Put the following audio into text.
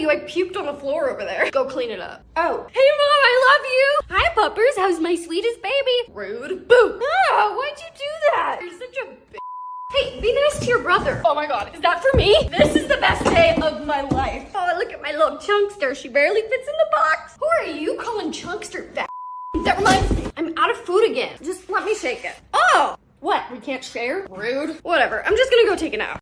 you. I puked on the floor over there. Go clean it up. Oh. Hey, Mom, I love you. Hi, puppers. How's my sweetest baby? Rude. Boo. Oh, why'd you do that? You're such a bitch. Hey, be nice to your brother. Oh my God, is that for me? This is the best day of my life. Oh, look at my little chunkster. She barely fits in the box. Who are you calling chunkster fat? That reminds me, I'm out of food again. Just let me shake it. Oh, what? We can't share? Rude. Whatever, I'm just gonna go take a nap.